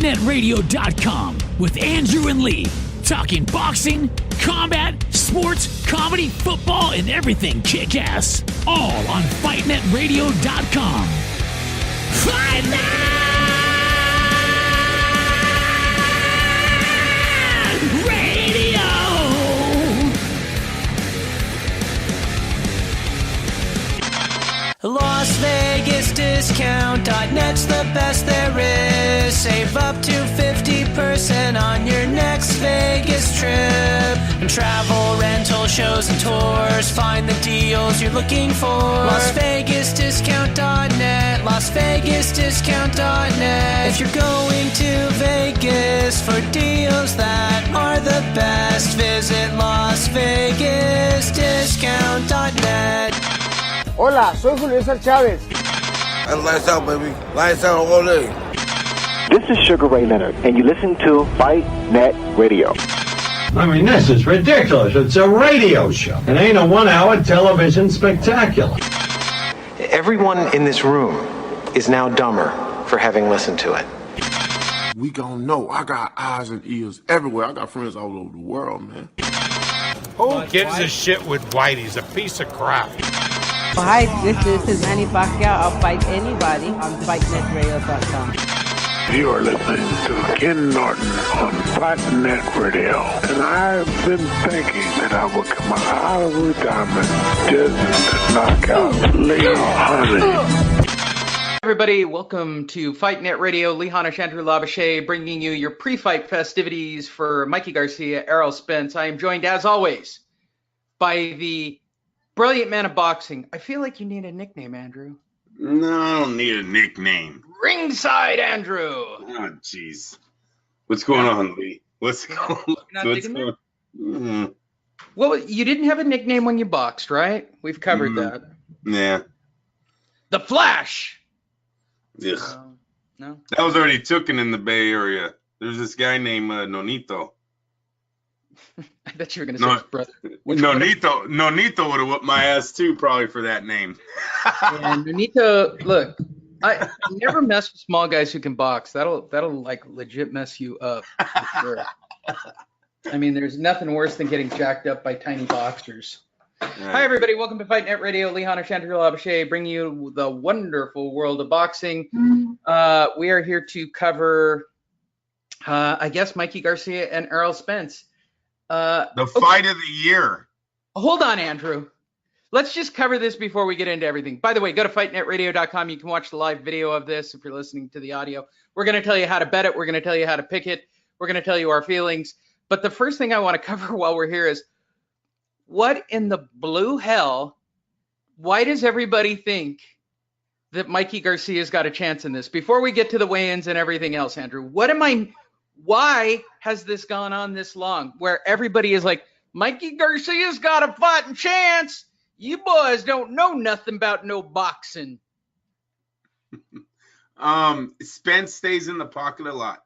FightNetRadio.com with Andrew and Lee, talking boxing, combat, sports, comedy, football, and everything kick-ass. All on FightNetRadio.com. Fight Net Radio! Las Vegas Discount.net's the best there is. Save up to 50% on your next Vegas trip. And travel, rental, shows, and tours. Find the deals you're looking for. Las Vegas Discount.net. Las Vegas Discount.net. If you're going to Vegas for deals that are the best, visit Las Vegas Discount.net. Hola, soy Julio César Chávez. And lights out, baby. Lights out all day. This is Sugar Ray Leonard, and you listen to Fight Net Radio. I mean, this is ridiculous. It's a radio show. It ain't a one-hour television spectacular. Everyone in this room is now dumber for having listened to it. We gon' know. I got eyes and ears everywhere. I got friends all over the world, man. Who gives a shit with White? He's a piece of crap. Hi, this is Manny Pacquiao. I'll fight anybody on FightNetRadio.com. You are listening to Ken Norton on Fight Net Radio. And I've been thinking that I would come out of retirement just to knock out Lee Honey. Everybody, welcome to Fight Net Radio. Lee Honey, Andrew Labouche, bringing you your pre-fight festivities for Mikey Garcia, Errol Spence. I am joined, as always, by the brilliant man of boxing. I feel like you need a nickname, Andrew. No, I don't need a nickname. Ringside Andrew. Oh, jeez. What's going on, Lee? What's going on? Well, you didn't have a nickname when you boxed, right? We've covered that. Yeah. The Flash. Ugh. No? That was already taken in the Bay Area. There's this guy named Nonito. I bet you were going to say his brother. Nonito would have whooped my ass too, probably for that name. And Nonito, look, I never mess with small guys who can box. That'll like legit mess you up. For sure. I mean, there's nothing worse than getting jacked up by tiny boxers. Right. Hi, everybody. Welcome to Fight Net Radio. Lee Honor, Chantal Labouche, bringing you the wonderful world of boxing. We are here to cover, I guess, Mikey Garcia and Errol Spence. The fight of the year. Hold on, Andrew. Let's just cover this before we get into everything. By the way, go to fightnetradio.com. You can watch the live video of this if you're listening to the audio. We're going to tell you how to bet it. We're going to tell you how to pick it. We're going to tell you our feelings. But the first thing I want to cover while we're here is, what in the blue hell, why does everybody think that Mikey Garcia's got a chance in this? Before we get to the weigh-ins and everything else, Andrew, why has this gone on this long where everybody is like, Mikey Garcia's got a fighting chance? You boys don't know nothing about no boxing. Spence stays in the pocket a lot.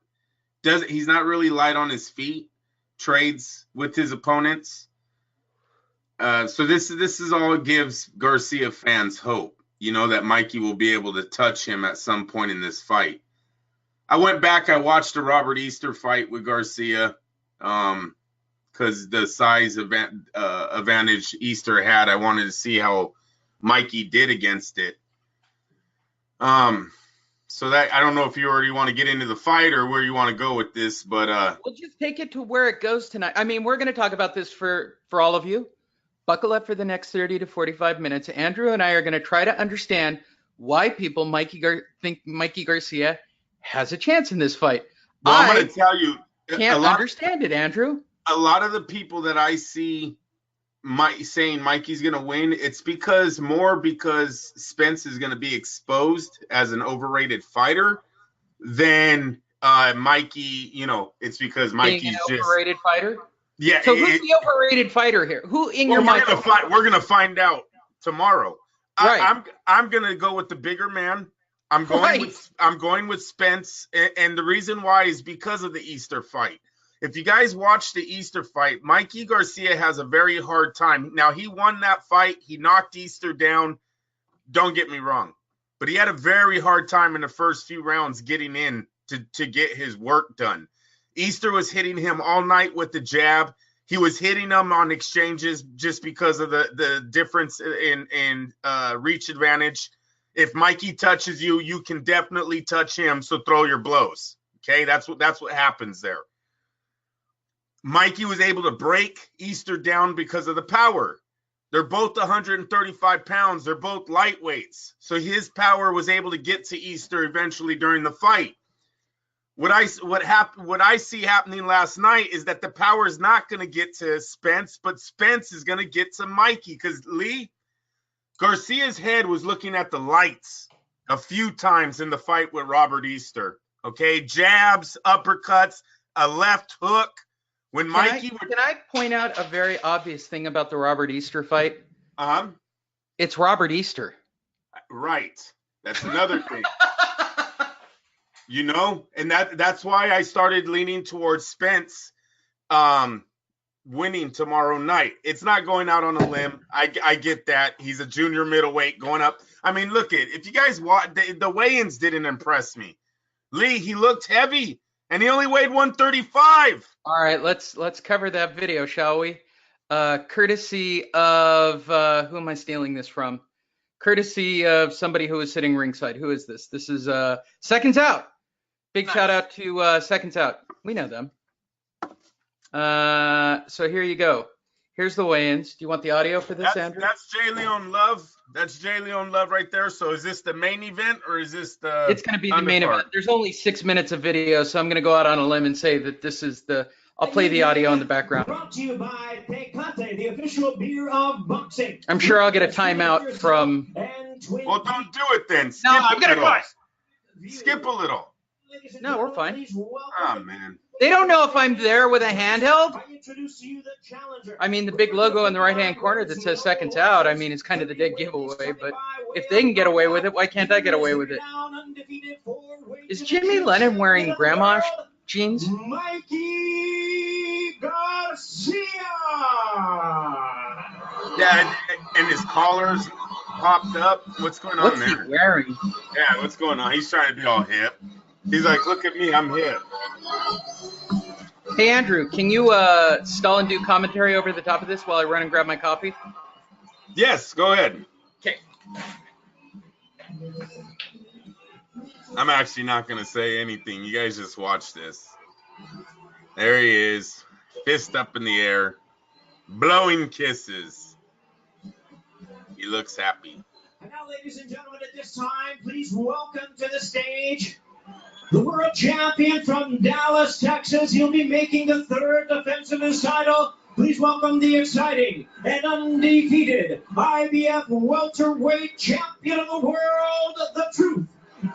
He's not really light on his feet, trades with his opponents. So this is all gives Garcia fans hope, that Mikey will be able to touch him at some point in this fight. I went back, I watched the Robert Easter fight with Garcia because the size advantage Easter had. I wanted to see how Mikey did against it. So that, I don't know if you already want to get into the fight or where you want to go with this, but we'll just take it to where it goes tonight. I mean, we're going to talk about this for all of you. Buckle up for the next 30 to 45 minutes. Andrew and I are going to try to understand why people think Mikey Garcia has a chance in this fight. Well, I'm going to tell you. Can't understand it, Andrew. A lot of the people that I see saying Mikey's going to win, it's because Spence is going to be exposed as an overrated fighter than Mikey, it's because Mikey's being an overrated fighder? Yeah. So who's the overrated fider here? Who in your mind? We're going to find out tomorrow. Right. I'm going to go with the bigger man. I'm going with Spence, and the reason why is because of the Easter fight. If you guys watch the Easter fight, Mikey Garcia has a very hard time. Now, he won that fight. He knocked Easter down. Don't get me wrong. But he had a very hard time in the first few rounds getting in to get his work done. Easter was hitting him all night with the jab. He was hitting him on exchanges just because of the difference in reach advantage. If Mikey touches you, you can definitely touch him, so throw your blows. Okay, that's what happens there. Mikey was able to break Easter down because of the power. They're both 135 pounds. They're both lightweights. So his power was able to get to Easter eventually during the fight. What I see happening last night is that the power is not going to get to Spence, but Spence is going to get to Mikey because Lee Garcia's head was looking at the lights a few times in the fight with Robert Easter. Okay, jabs, uppercuts, a left hook. When Mikey can I point out a very obvious thing about the Robert Easter fight? It's Robert Easter. Right. That's another thing. You know, and that's why I started leaning towards Spence winning tomorrow night. It's not going out on a limb. I get that. He's a junior middleweight going up. I mean, look if you guys watch, the weigh-ins didn't impress me. Lee, he looked heavy, and he only weighed 135. All right, let's cover that video, shall we? Courtesy of who am I stealing this from? Courtesy of somebody who is sitting ringside. Who is this? This is Seconds Out. Big shout out to Seconds Out. We know them. So here you go. Here's the weigh-ins. Do you want the audio for this, Andrew? That's J. Leon Love. That's J. Leon Love right there. So is this the main event or is this the It's going to be the main event. There's only 6 minutes of video, so I'm going to go out on a limb and say that this is I'll play the audio in the background. Brought to you by Tecate, the official beer of boxing. I'm sure I'll get a timeout from... Well, don't do it then. No, I'm going to go. Skip a little. No, we're fine. Oh, man. They don't know if I'm there with a handheld. I mean, the big logo in the right-hand corner that says Seconds Out, I mean, it's kind of the dead giveaway. But if they can get away with it, why can't I get away with it? Is Jimmy Lennon wearing grandma jeans? Mikey Garcia! Yeah, and his collar's popped up. What's going on there? What's he wearing? Yeah, what's going on? He's trying to be all hip. He's like, look at me, I'm hip. Hey, Andrew, can you stall and do commentary over the top of this while I run and grab my coffee? Yes, go ahead. Okay. I'm actually not going to say anything. You guys just watch this. There he is, fist up in the air, blowing kisses. He looks happy. And now, ladies and gentlemen, at this time, please welcome to the stage the world champion from Dallas, Texas. He'll be making the third defense of his title. Please welcome the exciting and undefeated IBF welterweight champion of the world, the Truth,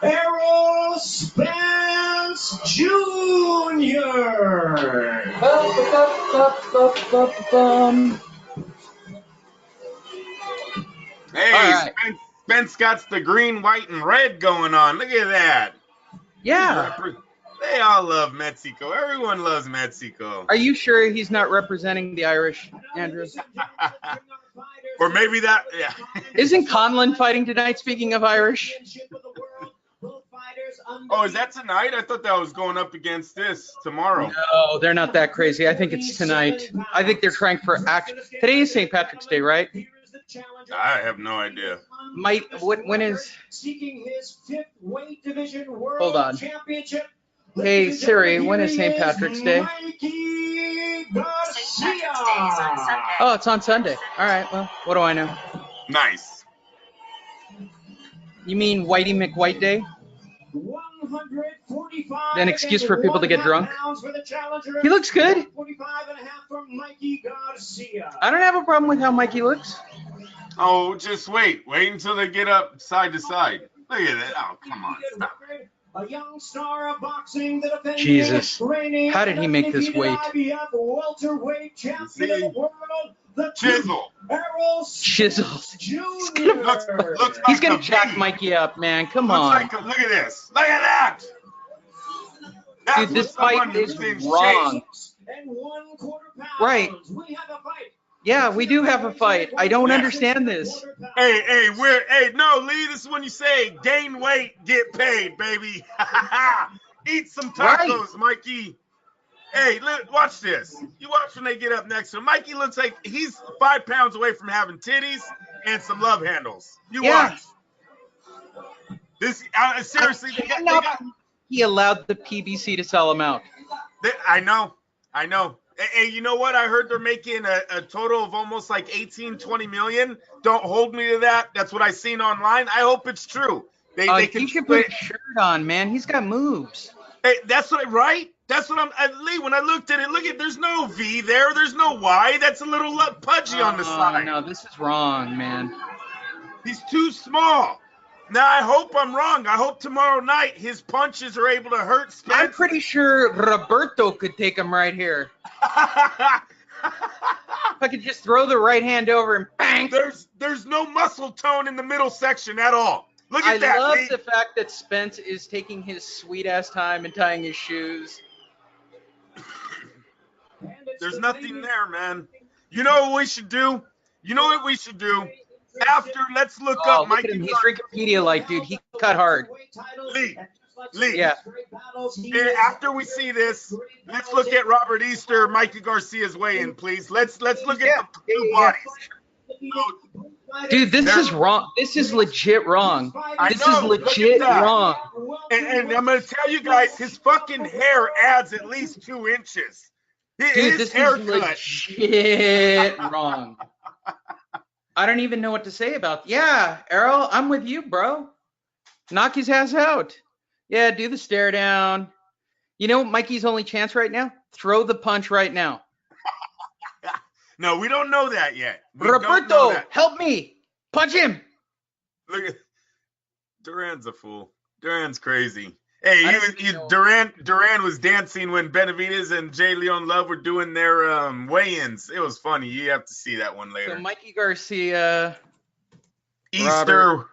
Errol Spence Jr. Hey, right. Spence got the green, white, and red going on. Look at that. Yeah. They all love Mexico. Everyone loves Mexico. Are you sure he's not representing the Irish, Andrew? Or maybe that, yeah. Isn't Conlon fighting tonight, speaking of Irish? Oh, is that tonight? I thought that was going up against this tomorrow. No, they're not that crazy. I think it's tonight. I think they're trying for action. Today is St. Patrick's Day, right? I have no idea. When is? Seeking his fifth weight division world Hold on. championship. Hey Siri, when is St. Patrick's Day? Mikey Garcia. Oh, it's on Sunday. All right. Well, what do I know? Nice. You mean Whitey McWhite Day? 145. An excuse for people to get drunk? He looks good. 45.5 from Mikey Garcia. I don't have a problem with how Mikey looks. Oh, just wait. Wait until they get up side to side. Look at that. Oh, come on. Stop. A young star of boxing, the defending Jesus. How did he make this weight? IBF welterweight champion of the world, the Chisel. Errol Chisel. Jr. He's going to jack Mikey up, man. Come on. Look at this. Look at that. Dude, this fight is wrong. And 1/4 pounds. Right. We have a fight. Yeah, we do have a fight. I don't understand this. Hey, no, Lee, this is when you say gain weight, get paid, baby. Eat some tacos, Mikey. Hey, watch this. You watch when they get up next to him. Mikey looks like he's 5 pounds away from having titties and some love handles. You watch. This seriously, he allowed the PBC to sell him out. I know. Hey, you know what? I heard they're making a total of almost like 18-20 million. Don't hold me to that. That's what I seen online. I hope it's true. They should put a shirt on, man. He's got moves. Hey, that's what I'm Lee, when I looked at it, there's no V there. There's no Y. That's a little pudgy on the side. No, this is wrong, man. He's too small. Now, I hope I'm wrong. I hope tomorrow night his punches are able to hurt Spence. I'm pretty sure Roberto could take him right here. If I could just throw the right hand over and bang. There's no muscle tone in the middle section at all. Look at that. I love the fact that Spence is taking his sweet-ass time and tying his shoes. There's nothing there, man. You know what we should do? After, let's look up Mikey. Look at him. He's drinking Pedialyte, dude. He cut hard. Lee. Yeah. After we see this, let's look at Robert Easter, Mikey Garcia's weigh-in, please. Let's look at the two bodies. Dude, this is wrong. This is legit wrong. This is legit wrong. And I'm going to tell you guys, his fucking hair adds at least 2 inches. Dude, this is legit wrong. I don't even know what to say about. Yeah, Errol, I'm with you, bro. Knock his ass out. Yeah, do the stare down. You know Mikey's only chance right now? Throw the punch right now. No, we don't know that yet. Roberto, help me. Punch him. Look at Duran's a fool. Duran's crazy. Hey, Duran was dancing when Benavidez and J. Leon Love were doing their weigh-ins. It was funny. You have to see that one later. So Mikey Garcia, Easter,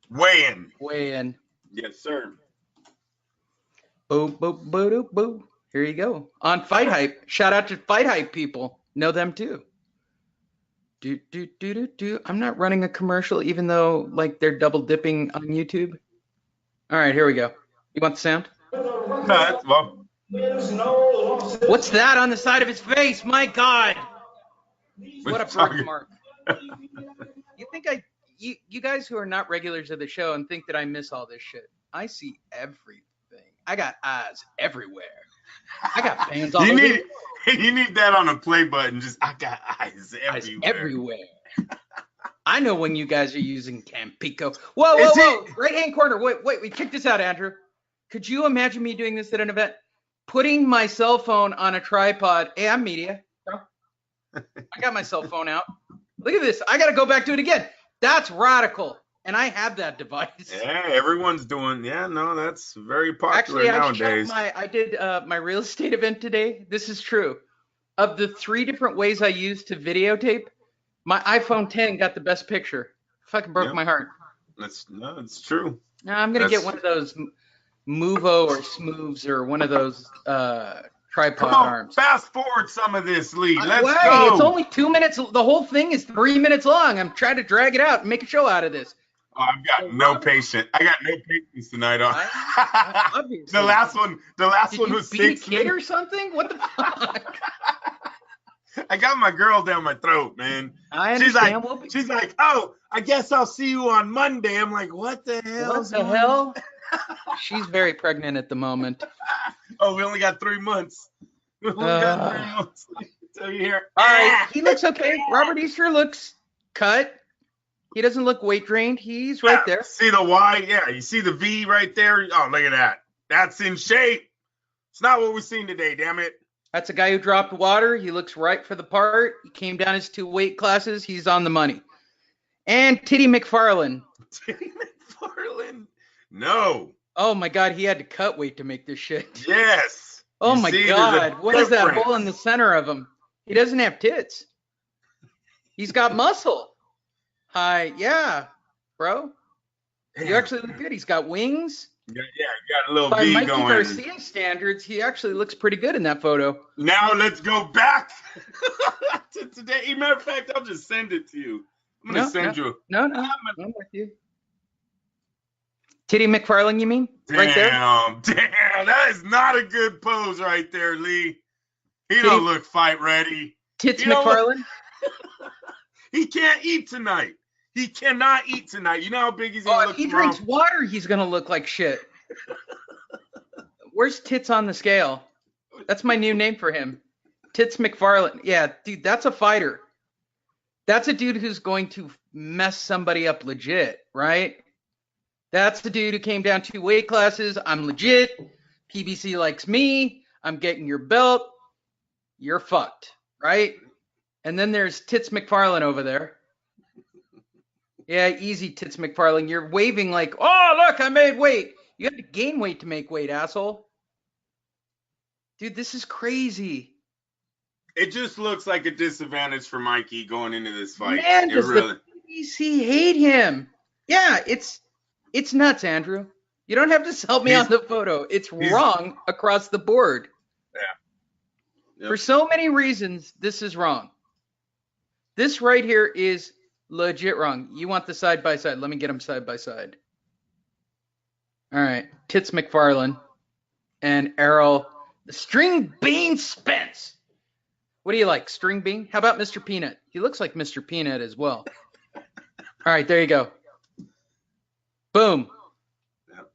weigh-in. Yes, sir. Boo, boo, boo, boo, boo. Here you go. On Fight Hype. Shout out to Fight Hype people. Know them too. I'm not running a commercial, even though they're double dipping on YouTube. All right, here we go. You want the sound? Well. What's that on the side of his face? My God. What a birthmark. You think you guys who are not regulars of the show and think that I miss all this shit. I see everything. I got eyes everywhere. I got fans all over. You need that on a play button. Just, I got eyes everywhere. I know when you guys are using Tampico. Whoa. Right-hand corner. Wait. Check this out, Andrew. Could you imagine me doing this at an event? Putting my cell phone on a tripod. Hey, I'm media, bro. I got my cell phone out. Look at this. I got to go back to it again. That's radical. And I have that device. Yeah, everyone's doing. Yeah, no, that's very popular nowadays. I did my real estate event today. This is true. Of the 3 different ways I used to videotape, my iPhone 10 got the best picture. Fucking broke my heart. It's true. Now I'm gonna get one of those Movo or Smooves or one of those tripod arms. Fast forward some of this, Lee. Let's go. It's only 2 minutes. The whole thing is 3 minutes long. I'm trying to drag it out and make a show out of this. Oh, I've got no patience. I got no patience tonight. The last one was 6 minutes or something. What the fuck? I got my girl down my throat, man. She's like, oh, I guess I'll see you on Monday. I'm like, what the hell? What the hell? She's very pregnant at the moment. Oh, we only got 3 months. Till you hear. All right, he looks okay. Robert Easter looks cut. He doesn't look weight drained. He's right there. See the Y? Yeah, you see the V right there? Oh, look at that. That's in shape. It's not what we're seeing today, damn it. That's a guy who dropped water. He looks right for the part. He came down his 2 weight classes. He's on the money. And Titty McFarlane. Titty McFarlane? No. Oh, my God. He had to cut weight to make this shit. Yes. Oh, my God. What is that hole in the center of him? He doesn't have tits. He's got muscle. Hi. Yeah, bro. You actually look good. He's got wings. Yeah, got a little By V Mikey going. Garcia standards, he actually looks pretty good in that photo. Now let's go back to today. Matter of fact, I'll just send it to you. I'm going to send you. No, I'm with you. Titty McFarlane, you mean? Damn, Right there? damn, that is not a good pose right there, Lee. He don't look fight ready. Tits McFarlane? He can't eat tonight. He cannot eat tonight. You know how big he's gonna look If he tomorrow? drinks water, he's gonna look like shit. Where's Tits on the scale? That's my new name for him. Tits McFarlane. Yeah, dude, that's a fighter. That's a dude who's going to mess somebody up legit, right? That's the dude who came down 2 weight classes. I'm legit. PBC likes me. I'm getting your belt. You're fucked, right? And then there's Tits McFarlane over there. Yeah, easy, Tits McFarlane. You're waving like, oh, look, I made weight. You had to gain weight to make weight, asshole. Dude, this is crazy. It just looks like a disadvantage for Mikey going into this fight. Man, does the PBC hate him? Yeah, it's nuts, Andrew. You don't have to sell me on the photo. It's wrong across the board. Yeah. Yep. For so many reasons, this is wrong. This right here is legit wrong. You want the side by side. Let me get them side by side. All right. Tits McFarlane and Errol String Bean Spence. What do you like? String Bean? How about Mr. Peanut? He looks like Mr. Peanut as well. All right. There you go. Boom. Yep.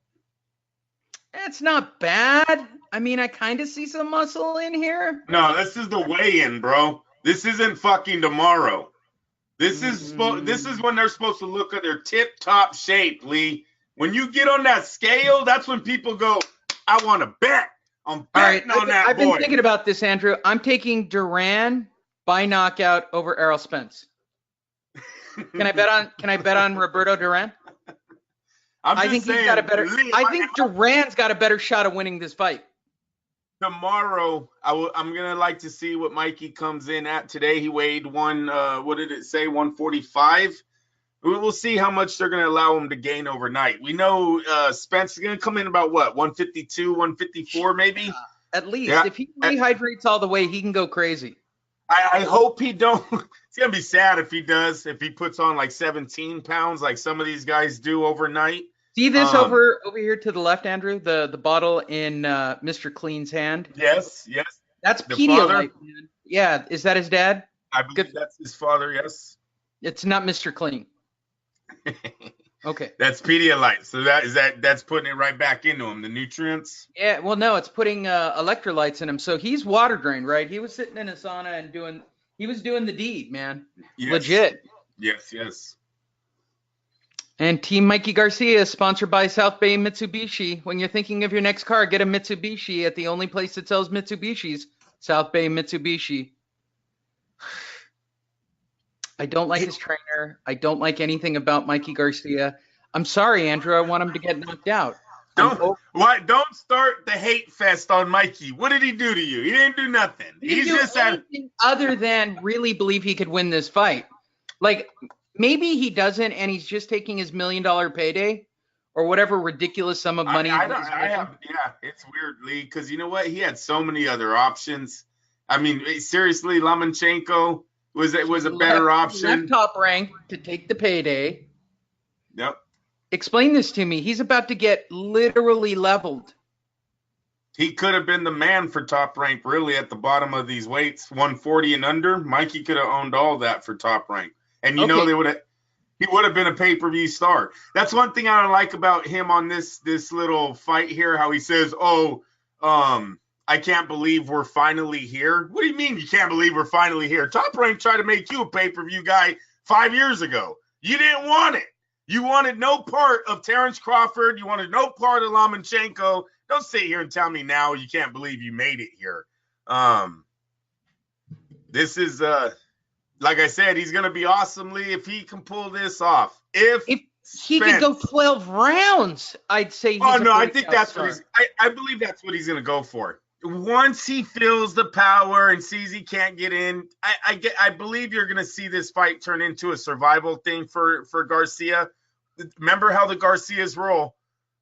It's not bad. I mean, I kind of see some muscle in here. No, this is the weigh-in, bro. This isn't fucking tomorrow. This is this is when they're supposed to look at their tip-top shape, Lee. When you get on that scale, that's when people go, I want to bet. I'm betting on that boy. I've been thinking about this, Andrew. I'm taking Duran by knockout over Errol Spence. Can I bet on Roberto Duran? I think he's got a better. I think Duran's got a better shot of winning this fight. Tomorrow, I'm gonna like to see what Mikey comes in at today. He weighed what did it say? 145. We'll see how much they're gonna allow him to gain overnight. We know Spence is gonna come in about what 152, 154 maybe. At least if he rehydrates all the way, he can go crazy. I hope he don't. It's gonna be sad if he does. If he puts on like 17 pounds, like some of these guys do overnight. See this over here to the left, Andrew? The bottle in Mr. Clean's hand? Yes. That's Pedialyte, man. Yeah, is that his dad? I believe that's his father, yes. It's not Mr. Clean. Okay. That's Pedialyte. So that's putting it right back into him, the nutrients? Yeah, well, no, it's putting electrolytes in him. So he's water drained, right? He was sitting in a sauna and doing the deed, man. Yes. Legit. Yes. And Team Mikey Garcia is sponsored by South Bay Mitsubishi. When you're thinking of your next car, get a Mitsubishi at the only place that sells Mitsubishis, South Bay Mitsubishi. I don't like his trainer. I don't like anything about Mikey Garcia. I'm sorry, Andrew. I want him to get knocked out. Don't start the hate fest on Mikey. What did he do to you? He didn't do nothing. He's just anything other than really believe he could win this fight. Like, maybe he doesn't, and he's just taking his $1 million payday or whatever ridiculous sum of money. Yeah, it's weird, Lee, because you know what? He had so many other options. I mean, seriously, Lomachenko was a better option. Left Top Rank to take the payday. Yep. Explain this to me. He's about to get literally leveled. He could have been the man for Top Rank, really, at the bottom of these weights, 140 and under. Mikey could have owned all that for Top Rank. And he would have been a pay-per-view star. That's one thing I don't like about him on this little fight here, how he says, I can't believe we're finally here. What do you mean you can't believe we're finally here? Top Rank tried to make you a pay-per-view guy 5 years ago. You didn't want it. You wanted no part of Terrence Crawford. You wanted no part of Lomachenko. Don't sit here and tell me now you can't believe you made it here. This is like I said, he's going to be awesomely if he can pull this off. If he could go 12 rounds, I'd say he's I think that's what I believe that's what he's going to go for. Once he feels the power and sees he can't get in, I believe you're going to see this fight turn into a survival thing for Garcia. Remember how the Garcias roll.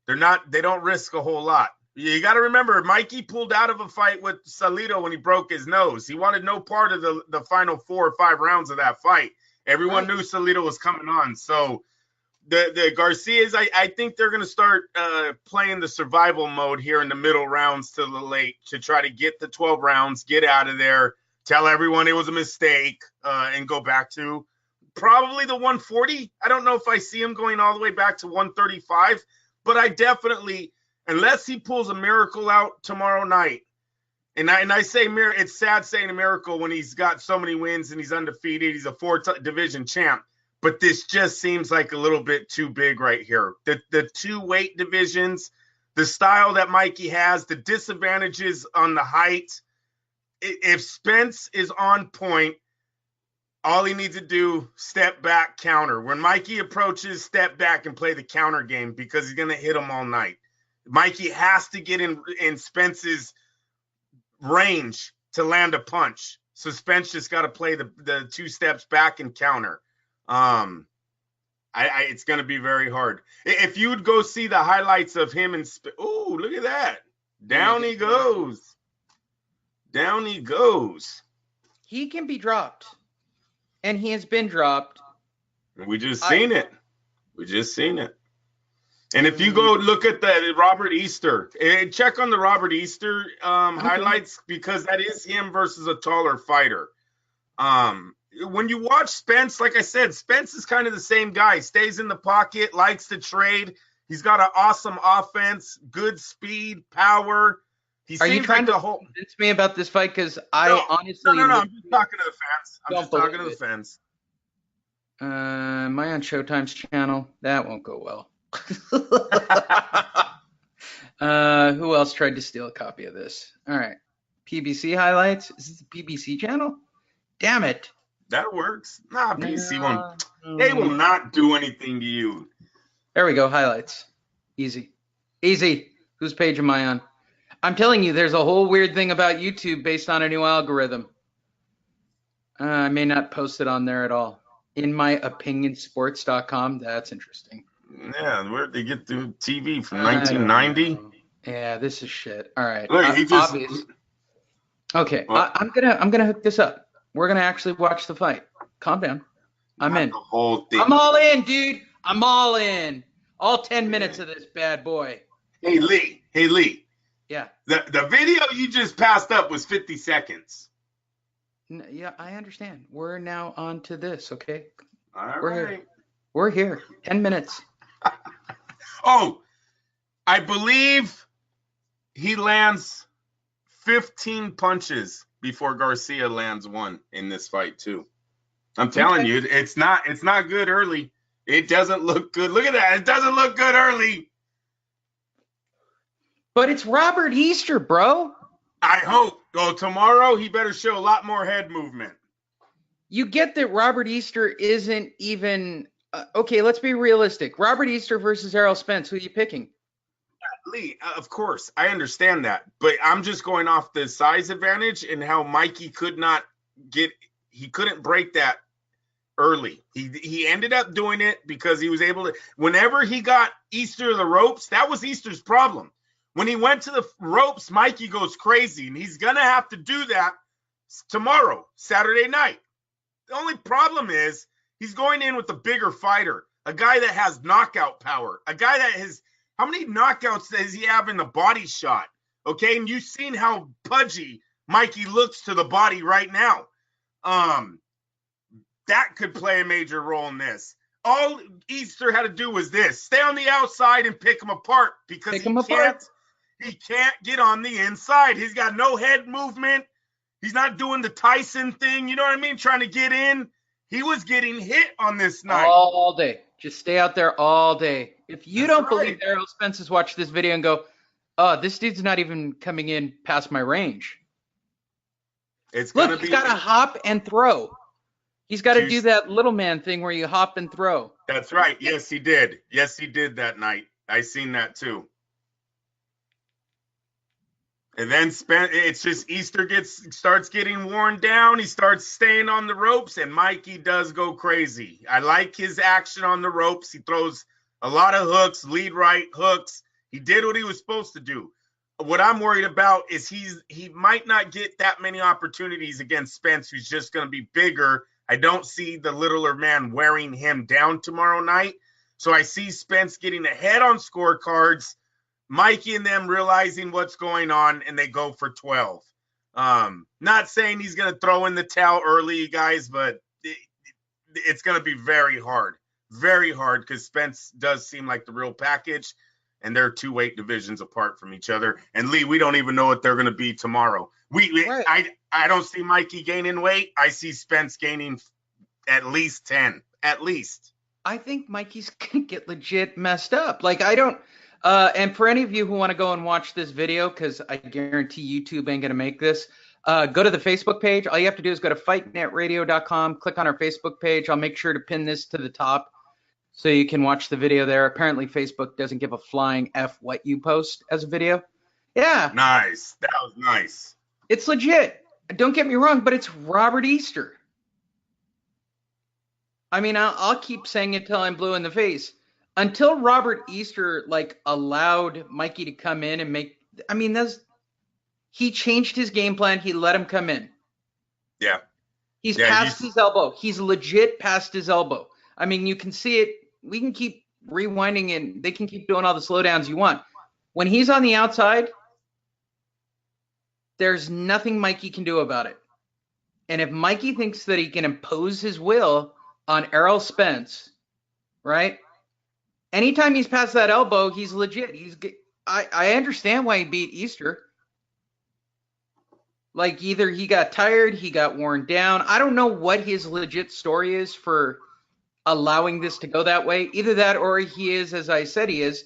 They don't risk a whole lot. You got to remember, Mikey pulled out of a fight with Salido when he broke his nose. He wanted no part of the final 4 or 5 rounds of that fight. Everyone knew Salido was coming on. So the Garcias, I think they're going to start playing the survival mode here in the middle rounds to the late to try to get the 12 rounds, get out of there, tell everyone it was a mistake, and go back to probably the 140. I don't know if I see him going all the way back to 135, but I definitely, unless he pulls a miracle out tomorrow night, and I say it's sad saying a miracle when he's got so many wins and he's undefeated. He's a 4-division champ. But this just seems like a little bit too big right here. The 2 weight divisions, the style that Mikey has, the disadvantages on the height. If Spence is on point, all he needs to do, step back, counter. When Mikey approaches, step back and play the counter game because he's going to hit him all night. Mikey has to get in Spence's range to land a punch. So Spence just got to play the 2 steps back and counter. It's going to be very hard. If you would go see the highlights of him and look at that. Down he goes. Down he goes. He can be dropped. And he has been dropped. We just seen it. We just seen it. And if you go look at the Robert Easter, check on the Robert Easter highlights because that is him versus a taller fighter. When you watch Spence, like I said, Spence is kind of the same guy. Stays in the pocket, likes to trade. He's got an awesome offense, good speed, power. Are you trying to convince me about this fight? Because honestly... No. I'm just talking to the fans. Am I on Showtime's channel? That won't go well. Who else tried to steal a copy of this? All right. PBC highlights. Is this the PBC channel? Damn it. That works. Nah, PC won't. They will not do anything to you. There we go. Highlights. Easy. Whose page am I on? I'm telling you, there's a whole weird thing about YouTube based on a new algorithm. I may not post it on there at all. In my opinionsports.com. That's interesting. Yeah, where'd they get the TV from 1990? Yeah, this is shit. All right. Look, he just... Okay, I'm gonna hook this up. We're gonna actually watch the fight. Calm down. I'm in. The whole thing. I'm all in, dude. I'm all in. All 10 minutes of this bad boy. Hey Lee. Yeah. The video you just passed up was 50 seconds. Yeah, I understand. We're now on to this, okay? All right. Here. We're here. 10 minutes. I believe he lands 15 punches before Garcia lands 1 in this fight too. I'm telling you, it's not good early. It doesn't look good. Look at that. It doesn't look good early. But it's Robert Easter, bro. I hope. Tomorrow he better show a lot more head movement. You get that Robert Easter isn't even okay, let's be realistic. Robert Easter versus Errol Spence, who are you picking? Lee, of course, I understand that, but I'm just going off the size advantage and how Mikey couldn't break that early. He ended up doing it because he was able to, whenever he got Easter the ropes, that was Easter's problem. When he went to the ropes, Mikey goes crazy, and he's going to have to do that tomorrow, Saturday night. The only problem is he's going in with a bigger fighter, a guy that has knockout power, a guy that has, how many knockouts does he have in the body shot? Okay, and you've seen how pudgy Mikey looks to the body right now. That could play a major role in this. All Easter had to do was this: stay on the outside and pick him apart because he can't get on the inside. He's got no head movement. He's not doing the Tyson thing. You know what I mean? Trying to get in. He was getting hit on this night. All day. Just stay out there all day. If you don't believe Errol Spence has watched this video and go, oh, this dude's not even coming in past my range. He's got to hop and throw. He's got to do that little man thing where you hop and throw. That's right. Yes, he did. Yes, he did that night. I seen that too. And then it's just Easter starts getting worn down. He starts staying on the ropes, and Mikey does go crazy. I like his action on the ropes. He throws a lot of hooks, lead right hooks. He did what he was supposed to do. What I'm worried about is he might not get that many opportunities against Spence, who's just going to be bigger. I don't see the littler man wearing him down tomorrow night. So I see Spence getting ahead on scorecards, Mikey and them realizing what's going on, and they go for 12. Not saying he's going to throw in the towel early, you guys, but it's going to be very hard because Spence does seem like the real package, and they're 2 weight divisions apart from each other. And Lee, we don't even know what they're going to be tomorrow. I don't see Mikey gaining weight. I see Spence gaining at least 10, at least. I think Mikey's going to get legit messed up. Like, I don't, and for any of you who want to go and watch this video, because I guarantee YouTube ain't going to make this, go to the Facebook page. All you have to do is go to fightnetradio.com, click on our Facebook page. I'll make sure to pin this to the top so you can watch the video there. Apparently, Facebook doesn't give a flying F what you post as a video. Yeah. Nice. That was nice. It's legit. Don't get me wrong, but it's Robert Easter. I mean, I'll keep saying it till I'm blue in the face. Until Robert Easter, like, allowed Mikey to come in and make, I mean, he changed his game plan. He let him come in. Yeah. He's past his elbow. He's legit past his elbow. I mean, you can see it. We can keep rewinding and they can keep doing all the slowdowns you want. When he's on the outside, there's nothing Mikey can do about it. And if Mikey thinks that he can impose his will on Errol Spence, right? Anytime he's past that elbow, he's legit. I understand why he beat Easter. Like, either he got tired, he got worn down. I don't know what his legit story is for allowing this to go that way. Either that or he is, as I said, he is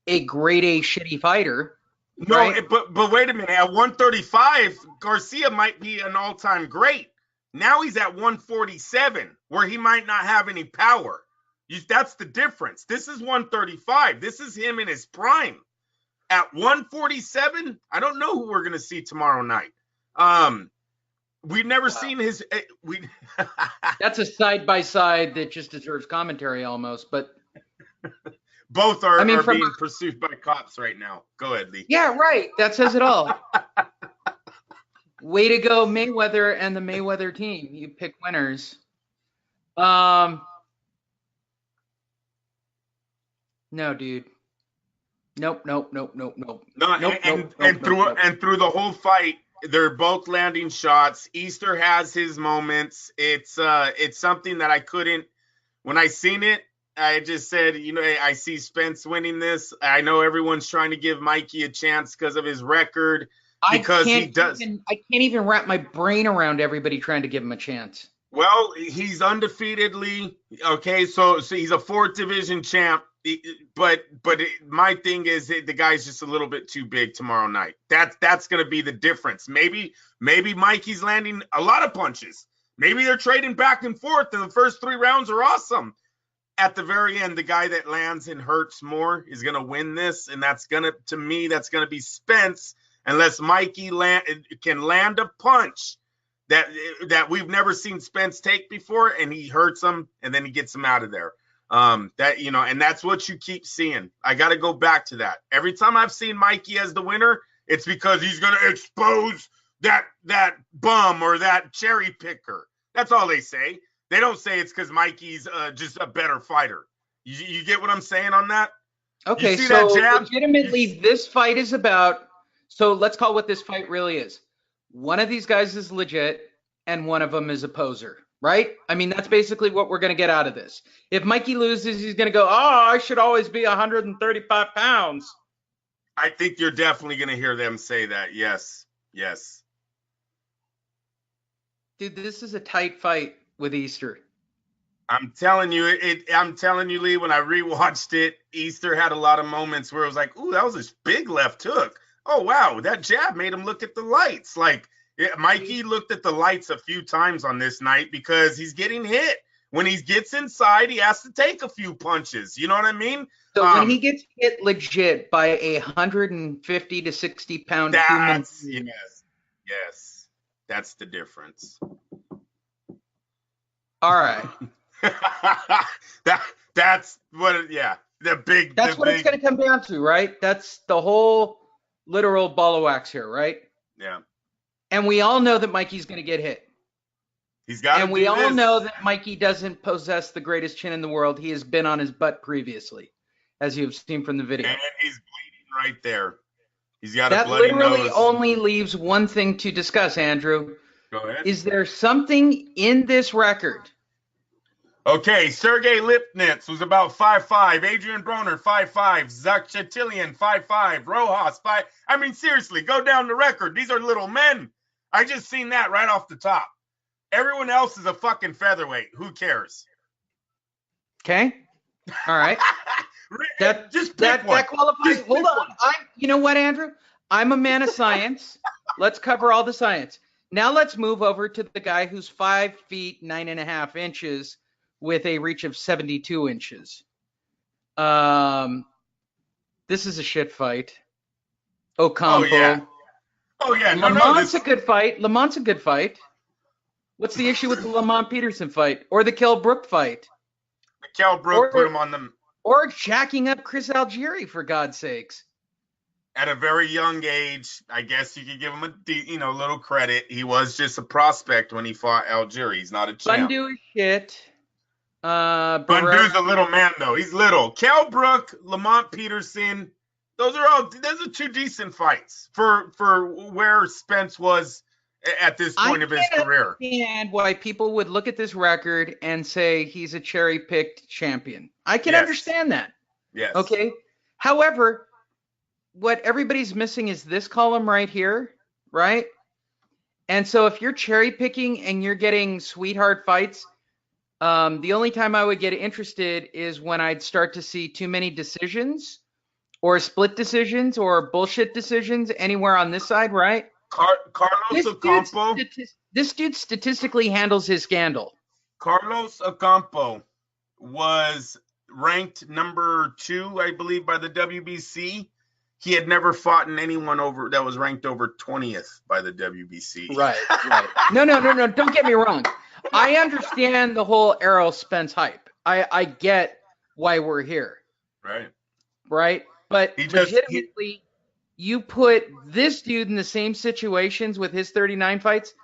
a grade A shitty fighter. No, right? but wait a minute. At 135, Garcia might be an all-time great. Now he's at 147, where he might not have any power. That's the difference. This is 135. This is him in his prime. At 147, I don't know who we're going to see tomorrow night. We've never seen his. That's a side-by-side that just deserves commentary almost, but both are being pursued by cops right now. Go ahead, Lee. Yeah, right. That says it all. Way to go, Mayweather and the Mayweather team. You pick winners. No, dude. Nope. No, and through the whole fight, they're both landing shots. Easter has his moments. It's something that I couldn't. When I seen it, I just said, I see Spence winning this. I know everyone's trying to give Mikey a chance because of his record. Because he does. I can't even wrap my brain around everybody trying to give him a chance. Well, he's undefeatedly okay. So he's a 4th division champ. But my thing is the guy's just a little bit too big tomorrow night. That's going to be the difference. Maybe Mikey's landing a lot of punches. Maybe they're trading back and forth, and the first 3 rounds are awesome. At the very end, the guy that lands and hurts more is going to win this, and that's going to be Spence. Unless Mikey can land a punch that we've never seen Spence take before, and he hurts him, and then he gets him out of there. And that's what you keep seeing. I got to go back to that. Every time I've seen Mikey as the winner, it's because he's going to expose that bum or that cherry picker. That's all they say. They don't say it's because Mikey's just a better fighter. You get what I'm saying on that? Okay, so legitimately, this fight is about. So let's call what this fight really is. One of these guys is legit, and one of them is a poser, right? I mean, that's basically what we're going to get out of this. If Mikey loses, he's going to go, I should always be 135 pounds. I think you're definitely going to hear them say that. Yes. Dude, this is a tight fight with Easter. I'm telling you, Lee, when I rewatched it, Easter had a lot of moments where it was like, ooh, that was a big left hook. Oh, wow, that jab made him look at the lights. Like, Mikey looked at the lights a few times on this night because he's getting hit. When he gets inside, he has to take a few punches. You know what I mean? So when he gets hit legit by a 150 to 60 pound human. Yes. That's the difference. All right. That's what, yeah. That's what it's going to come down to, right? That's the whole literal ball of wax here, right? Yeah. And we all know that Mikey's going to get hit. He's got to. And we all know that Mikey doesn't possess the greatest chin in the world. He has been on his butt previously, as you have seen from the video. And he's bleeding right there. He's got that a bloody literally nose. only leaves one thing to discuss, Andrew. Go ahead. Is there something in this record? Okay, Sergey Lipnitz was about 5'5", Adrian Broner 5'5", Zakchatilian 5'5", Rojas 5. I mean, seriously, go down the record. These are little men. I just seen that right off the top. Everyone else is a fucking featherweight. Who cares? Okay. All right. that qualifies. Just hold on. You know what, Andrew? I'm a man of science. Let's cover all the science. Now let's move over to the guy who's 5 feet 9.5 inches with a reach of 72 inches. This is a shit fight. Ocampo. Oh yeah. Lamont's a good fight. Lamont's a good fight. What's the issue with the Lamont Peterson fight or the Kell Brook fight? The Kell Brook put him on them. Or jacking up Chris Algieri, for God's sakes. At a very young age, I guess you could give him a little credit. He was just a prospect when he fought Algieri. He's not a champ. Bundu is shit. Bundu's a little man though. He's little. Kell Brook, Lamont Peterson. Those are two decent fights for where Spence was at this point of his career. I understand why people would look at this record and say he's a cherry-picked champion. I can understand that. Yes. Okay. However, what everybody's missing is this column right here, right? And so if you're cherry-picking and you're getting sweetheart fights, the only time I would get interested is when I'd start to see too many decisions or split decisions or bullshit decisions anywhere on this side, right? Carlos Ocampo. This dude statistically handles his scandal. Carlos Ocampo was ranked number 2, I believe, by the WBC. He had never fought in anyone that was ranked over 20th by the WBC. Right. No. Don't get me wrong. I understand the whole Errol Spence hype. I get why we're here. Right. But legitimately, you put this dude in the same situations with his 39 fights,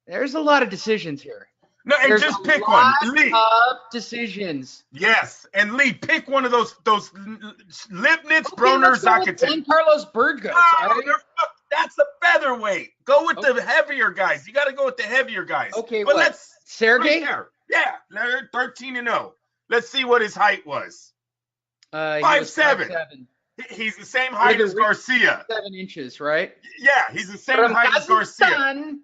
there's a lot of decisions here. No, and there's just pick one. Lee. Decisions. Yes, and Lee, pick one of those Lipnitz, Broner, Zakhatin. Carlos Burgos. That's a featherweight. Go with the heavier guys. You got to go with the heavier guys. Okay, but let's Sergey? Right yeah, 13-0. Let's see what his height was. 5'7". He's the same height as Garcia. 7 inches, right? Yeah, he's the same height as Garcia.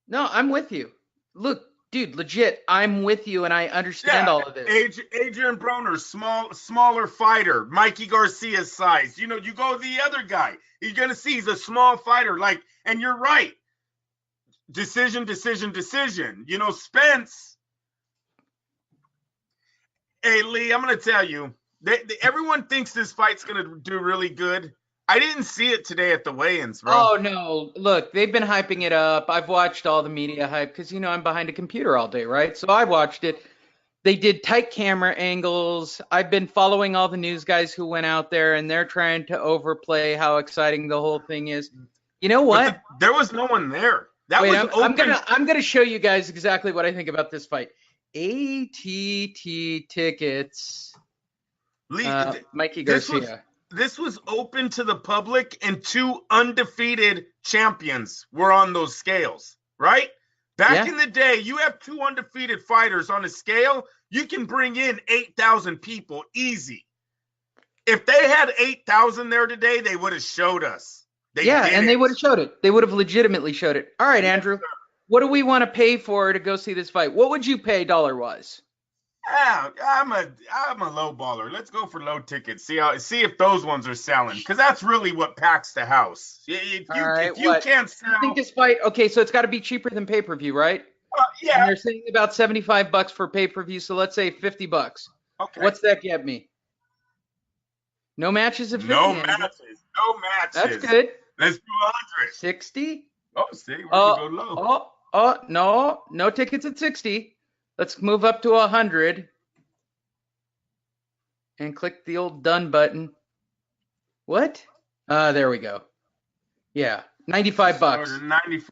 No, I'm with you. Look, dude, legit, I'm with you, and I understand all of this. Adrian Broner, smaller fighter. Mikey Garcia's size. You go the other guy. You're gonna see he's a small fighter. And you're right. Decision. Spence. Hey, Lee, I'm gonna tell you. Everyone thinks this fight's gonna do really good. I didn't see it today at the weigh-ins, bro. Oh, no. Look, they've been hyping it up. I've watched all the media hype because, I'm behind a computer all day, right? So I watched it. They did tight camera angles. I've been following all the news guys who went out there, and they're trying to overplay how exciting the whole thing is. You know what? There was no one there. I'm gonna show you guys exactly what I think about this fight. AT&T tickets. Lee, Mikey Garcia. This was open to the public, and 2 undefeated champions were on those scales, right? Back in the day, you have 2 undefeated fighters on a scale, you can bring in 8,000 people easy. If they had 8,000 there today, they would have showed us. They would have showed it. They would have legitimately showed it. All right, Andrew, what do we want to pay for to go see this fight? What would you pay dollar-wise? I'm a low baller. Let's go for low tickets. See if those ones are selling, because that's really what packs the house. If you can't sell, I think this fight. Okay, so it's got to be cheaper than pay-per-view, right? Yeah. And they're saying about $75 for pay-per-view, so let's say $50. Okay. What's that get me? No matches at 50. No matches. That's good. Let's do 100. 60. Oh, see, we're gonna go low. No tickets at 60. Let's move up to 100 and click the old done button. What? There we go. Yeah, $95. $95.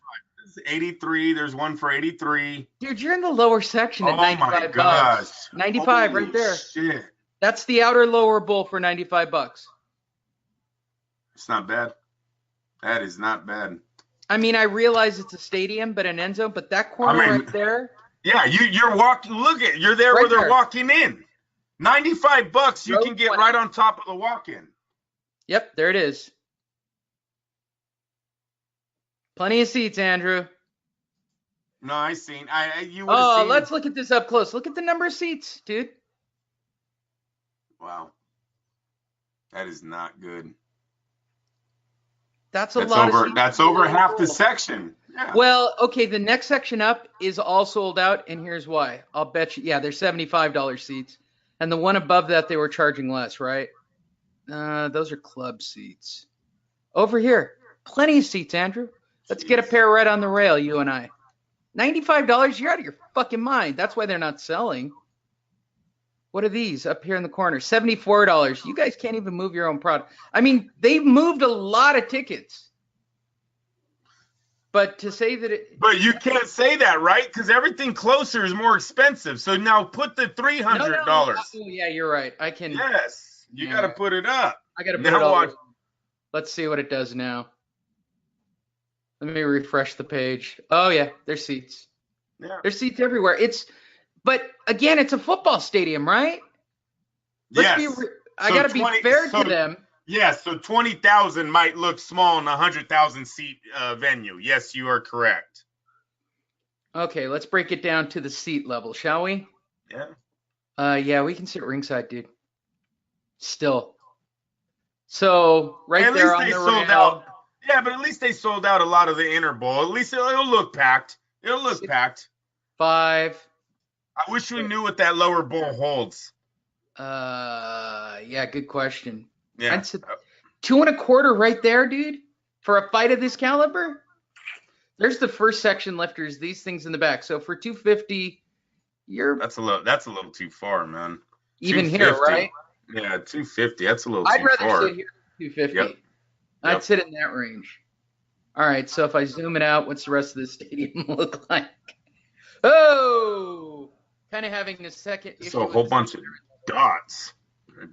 is 83. There's one for 83. Dude, you're in the lower section at Oh my 95 gosh. bucks. 95 Holy right there. Shit. That's the outer lower bowl for 95 bucks. It's not bad. That is not bad. I mean, I realize it's a stadium, but an end zone, but that corner right there. Yeah, you're walking. Look at you're there Right where they're there. walking in. 95 bucks, you Row can get 20. right on top of the walk-in. Yep, there it is. Plenty of seats, Andrew. No, I seen. You would have Oh, seen. let's look at this up close. Look at the number of seats, dude. Wow. That is not good. That's a lot of seats. That's over half the section. Yeah. Well, okay, the next section up is all sold out, and here's why. I'll bet you, yeah, they're $75 seats. And the one above that, they were charging less, right? Those are club seats. Over here, plenty of seats, Andrew. Let's get a pair right on the rail, you and I. $95, you're out of your fucking mind. That's why they're not selling. What are these up here in the corner? $74. You guys can't even move your own product. I mean, they've moved a lot of tickets. But to say that it... But you can't say that, right? Because everything closer is more expensive. So now put the $300. Oh, yeah, you're right. I can... Yes. You got to put it up. I got to put it all... Let's see what it does now. Let me refresh the page. Oh, yeah, there's seats. Yeah. There's seats everywhere. But again, it's a football stadium, right? Yes. I got to be fair to them. Yes, so 20,000 might look small in a 100,000 seat venue. Yes, you are correct. Okay, let's break it down to the seat level, shall we? Yeah. Yeah, we can sit ringside, dude. Still. So right there on the sold out. Yeah, but at least they sold out a lot of the inner bowl. At least it'll look packed. It'll look packed. 5. I wish we knew what that lower bowl holds. Yeah, good question. Yeah. That's $2.25 right there, dude. For a fight of this caliber. There's the first section lifters. These things in the back. So for $250, That's a little too far, man. Even here, right? Yeah, $250. That's a little too far. I'd rather sit here for $250. Yep. I'd sit in that range. All right, so if I zoom it out, what's the rest of the stadium look like? Oh, kind of having a second issue. So a whole bunch of dots.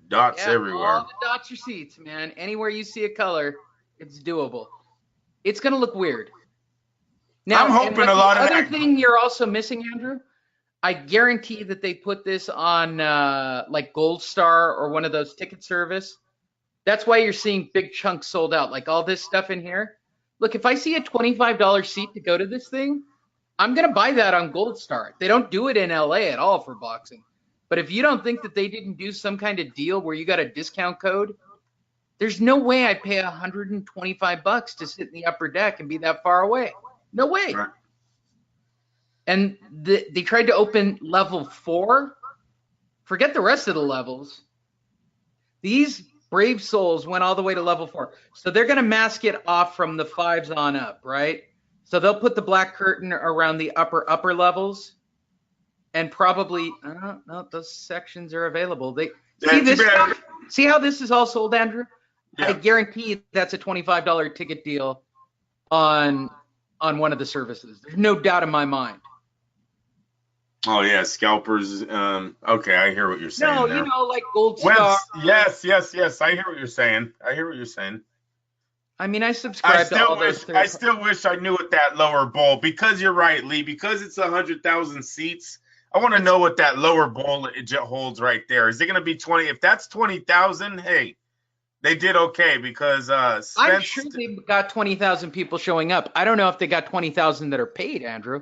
Dots everywhere. All the dots are seats, man. Anywhere you see a color, it's doable. It's going to look weird. Now, I'm hoping a lot of the other that. thing you're also missing, Andrew, I guarantee that they put this on like Gold Star or one of those ticket service. That's why you're seeing big chunks sold out, like all this stuff in here. Look, if I see a $25 seat to go to this thing, I'm going to buy that on Gold Star. They don't do it in LA at all for boxing. But if you don't think that they didn't do some kind of deal where you got a discount code, there's no way I'd pay $125 to sit in the upper deck and be that far away. No way. Right. And they tried to open level 4. Forget the rest of the levels. These brave souls went all the way to level 4. So they're going to mask it off from the 5s on up, right? So they'll put the black curtain around the upper levels. And probably, no, those sections are available. See this stuff? See how this is all sold, Andrew? Yeah. I guarantee that's a $25 ticket deal on one of the services. There's no doubt in my mind. Oh yeah, scalpers. Okay, I hear what you're saying. No, there. you know, like Gold Star. Yes. I hear what you're saying. I mean, I subscribe to all those. I still wish I knew what that lower bowl, because you're right, Lee. Because it's 100,000 seats, I want to know what that lower bowl it holds right there. Is it going to be 20? If that's 20,000, hey, they did okay, because Spence, I'm sure they've got 20,000 people showing up. I don't know if they got 20,000 that are paid, Andrew.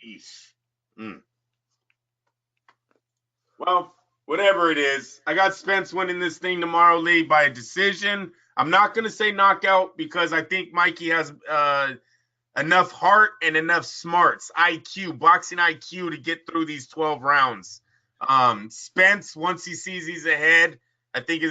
Jeez. Well, whatever it is, I got Spence winning this thing tomorrow, Lee, by a decision. I'm not going to say knockout, because I think Mikey has enough heart and enough smarts, boxing IQ to get through these 12 rounds. Spence, once he sees he's ahead, I think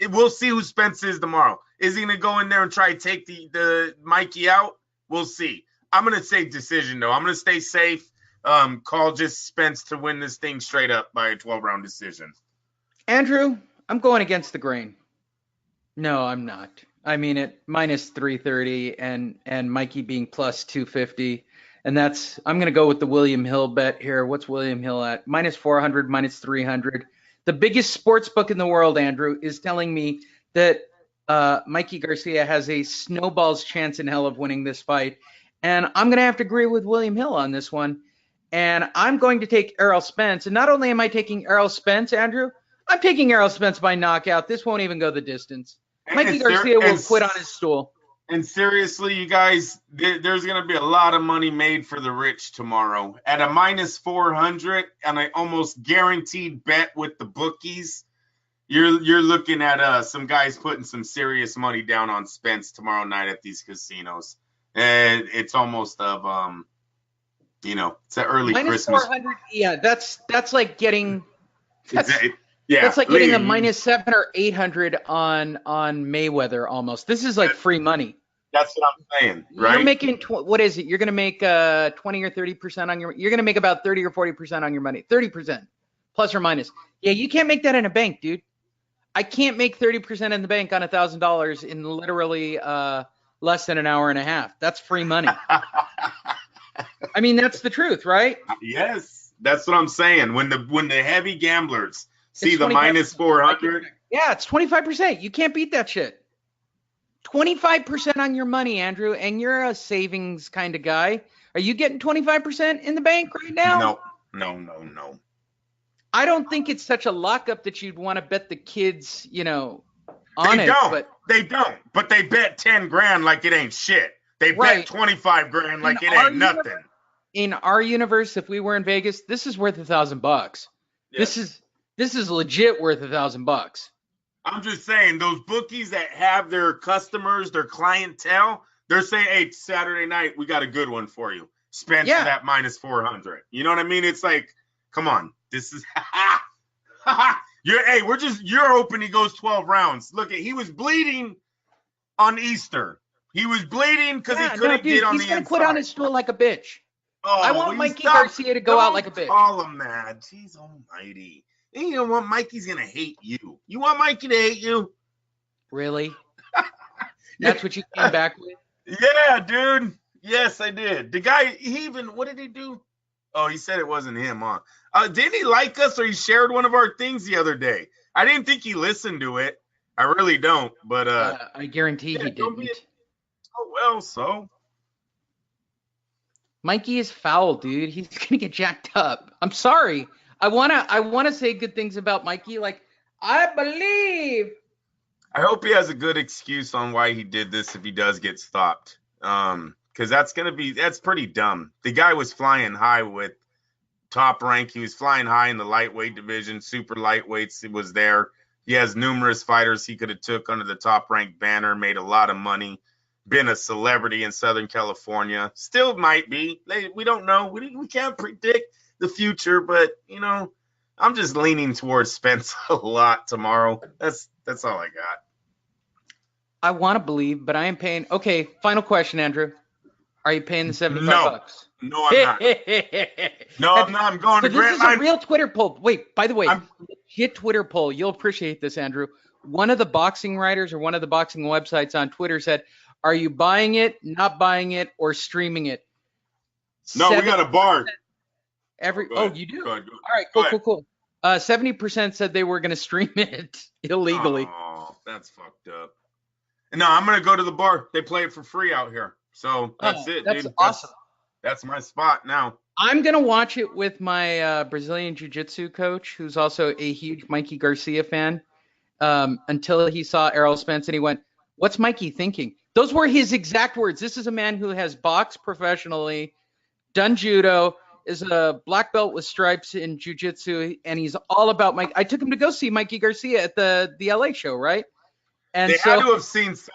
we'll see who Spence is tomorrow. Is he going to go in there and try to take the Mikey out? We'll see. I'm going to say decision, though. I'm going to stay safe. Call just Spence to win this thing straight up by a 12-round decision. Andrew, I'm going against the grain. No, I'm not. I mean, at minus 330 and Mikey being plus 250. And I'm going to go with the William Hill bet here. What's William Hill at? Minus 400, minus 300. The biggest sports book in the world, Andrew, is telling me that Mikey Garcia has a snowball's chance in hell of winning this fight. And I'm going to have to agree with William Hill on this one. And I'm going to take Errol Spence. And not only am I taking Errol Spence, Andrew, I'm taking Errol Spence by knockout. This won't even go the distance. Mikey Garcia will quit on his stool. And seriously, you guys, there's going to be a lot of money made for the rich tomorrow. At a minus 400 and an almost guaranteed bet with the bookies, you're looking at some guys putting some serious money down on Spence tomorrow night at these casinos. And it's almost of it's an early minus Christmas. 400, yeah, that's like getting that's like getting a minus 700 or 800 on Mayweather almost. This is like free money. That's what I'm saying, right? You're making what is it? You're going to make 20 or 30% on your. You're going to make about 30 or 40% on your money. 30% plus or minus. Yeah, you can't make that in a bank, dude. I can't make 30% in the bank on $1,000 in literally less than an hour and a half. That's free money. I mean, that's the truth, right? Yes, that's what I'm saying. When the heavy gamblers see the minus 400, yeah, it's 25%. You can't beat that shit. 25% on your money, Andrew, and you're a savings kind of guy. Are you getting 25% in the bank right now? No. I don't think it's such a lockup that you'd want to bet the kids, on they it. They don't. But they bet 10 grand like it ain't shit. They bet 25 grand like it ain't nothing. In our universe, if we were in Vegas, this is worth $1,000. Yes. This is legit worth $1,000. I'm just saying, those bookies that have their customers, their clientele, they're saying, hey, Saturday night, we got a good one for you. Spence is at minus 400. You know what I mean? It's like, come on. This is you're open. He goes 12 rounds. Look, he was bleeding on Easter. He was bleeding because he couldn't get on the inside. He's going to quit on his stool like a bitch. Oh, I want Mikey Garcia to go out like a bitch. Call him that. Jeez almighty. And you know what? Mikey's going to hate you. You want Mikey to hate you? Really? That's what you came back with? Yeah, dude. Yes, I did. The guy, what did he do? Oh, he said it wasn't him, huh? Didn't he like us or he shared one of our things the other day? I didn't think he listened to it. I really don't, but I guarantee he didn't. Oh, well, so. Mikey is foul, dude. He's going to get jacked up. I'm sorry. I wanna say good things about Mikey. Like, I believe. I hope he has a good excuse on why he did this if he does get stopped. Because that's pretty dumb. The guy was flying high with Top Rank. He was flying high in the lightweight division, super lightweights. It was there. He has numerous fighters he could have took under the Top Rank banner, made a lot of money, been a celebrity in Southern California. Still might be. We don't know. We can't predict the future, but I'm just leaning towards Spence a lot tomorrow. That's all I got. I want to believe, but I am paying. Okay, final question, Andrew. Are you paying the $75? No, I'm not. No, I'm not. I'm going to Grant. This is a real Twitter poll. Wait, by the way, legit Twitter poll. You'll appreciate this, Andrew. One of the boxing writers or one of the boxing websites on Twitter said, "Are you buying it, not buying it, or streaming it?" No, we got a bar. You do? All right, cool. 70% said they were going to stream it illegally. Oh, that's fucked up. No, I'm going to go to the bar. They play it for free out here. So that's it, that's dude. Awesome. That's my spot now. I'm going to watch it with my Brazilian Jiu-Jitsu coach, who's also a huge Mikey Garcia fan, until he saw Errol Spence and he went, "What's Mikey thinking?" Those were his exact words. This is a man who has boxed professionally, done judo, is a black belt with stripes in jiu-jitsu, and he's all about Mike. I took him to go see Mikey Garcia at the LA show, right? And they had to have seen something.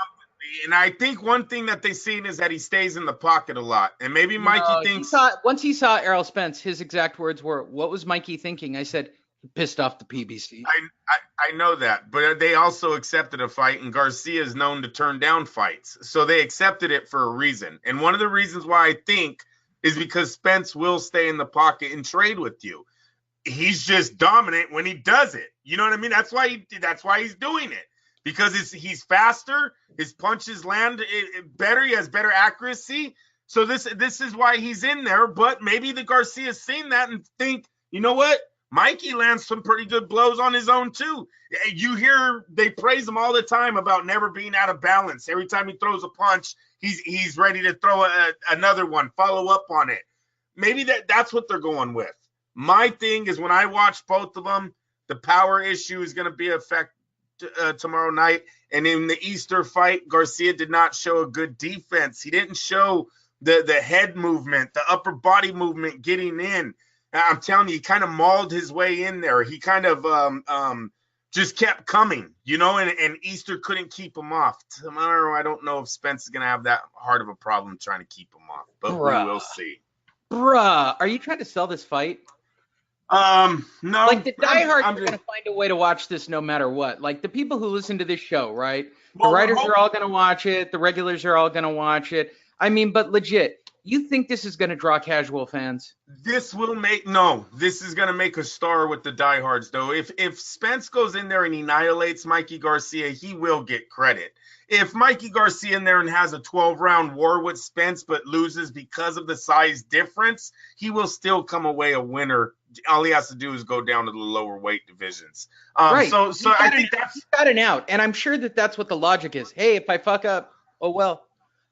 And I think one thing that they've seen is that he stays in the pocket a lot. And maybe Mikey thinks... Once he saw Errol Spence, his exact words were, "What was Mikey thinking?" I said, "He pissed off the PBC." I know that. But they also accepted a fight, and Garcia is known to turn down fights. So they accepted it for a reason. And one of the reasons why I think is because Spence will stay in the pocket and trade with you. He's just dominant when he does it. You know what I mean? That's why he's doing it. because he's faster. His punches land better. He has better accuracy. So this is why he's in there. But maybe the Garcia's seen that and think, you know what? Mikey lands some pretty good blows on his own too. You hear they praise him all the time about never being out of balance. Every time he throws a punch, he's ready to throw another one, follow up on it. Maybe that's what they're going with. My thing is when I watch both of them, the power issue is going to be effect tomorrow night. And in the Easter fight, Garcia did not show a good defense. He didn't show the head movement, the upper body movement getting in. I'm telling you, he kind of mauled his way in there. He kind of just kept coming, and Easter couldn't keep him off. Tomorrow, I don't know if Spence is going to have that hard of a problem trying to keep him off, but we will see. Bruh, are you trying to sell this fight? No. Like the diehards are going to find a way to watch this no matter what. Like the people who listen to this show, right? The writers are all going to watch it. The regulars are all going to watch it. I mean, but legit, you think this is going to draw casual fans? This is going to make a star with the diehards, though. If Spence goes in there and annihilates Mikey Garcia, he will get credit. If Mikey Garcia in there and has a 12-round war with Spence but loses because of the size difference, he will still come away a winner. All he has to do is go down to the lower weight divisions. Right. So I think he's got an out, and I'm sure that's what the logic is. Hey, if I fuck up, oh well.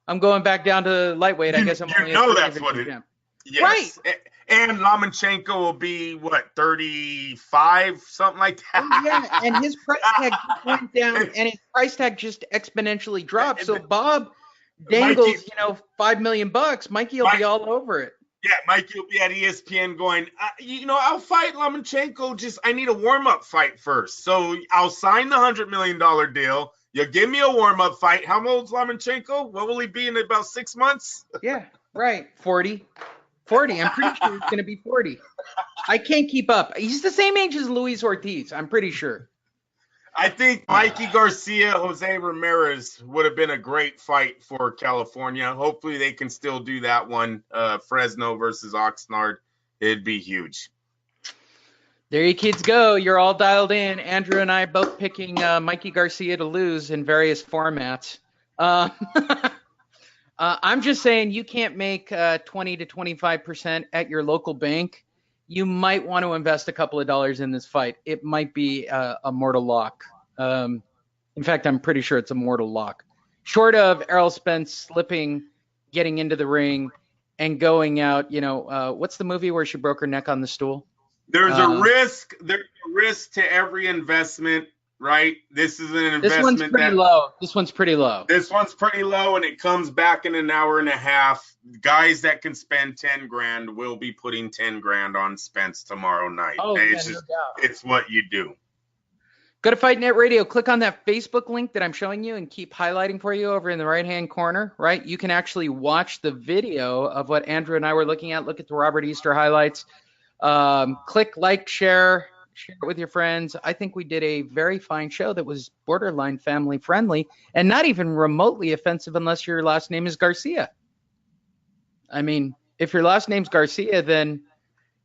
I'm going back down to lightweight. I guess I'm only that's what it is. Yes. Right. And Lomachenko will be, 35, something like that? Oh, yeah, and his price tag just went down, and his price tag just exponentially dropped. So Bob dangles, $5 million. Mikey will be all over it. Yeah, Mikey will be at ESPN going, I'll fight Lomachenko. I need a warm-up fight first. So I'll sign the $100 million deal. You give me a warm-up fight. How old's Lomachenko? What will he be in about 6 months? Yeah, right. 40. I'm pretty sure he's going to be 40. I can't keep up. He's the same age as Luis Ortiz. I'm pretty sure. I think Mikey Garcia, Jose Ramirez would have been a great fight for California. Hopefully they can still do that one. Fresno versus Oxnard. It'd be huge. There you kids go. You're all dialed in. Andrew and I both picking Mikey Garcia to lose in various formats. I'm just saying you can't make 20 to 25% at your local bank. You might want to invest a couple of dollars in this fight. It might be a mortal lock. In fact, I'm pretty sure it's a mortal lock. Short of Errol Spence slipping, getting into the ring, and going out. What's the movie where she broke her neck on the stool? There's a risk. There's a risk to every investment, right? This is an investment. This one's pretty low. This one's pretty low, and it comes back in an hour and a half. Guys that can spend $10,000 will be putting $10,000 on Spence tomorrow night. Oh, it's no doubt. It's what you do. Go to Fight Net Radio. Click on that Facebook link that I'm showing you and keep highlighting for you over in the right-hand corner, right? You can actually watch the video of what Andrew and I were looking at. Look at the Robert Easter highlights. Click, like, share it with your friends. I think we did a very fine show that was borderline family friendly and not even remotely offensive unless your last name is Garcia. I mean, if your last name's Garcia, then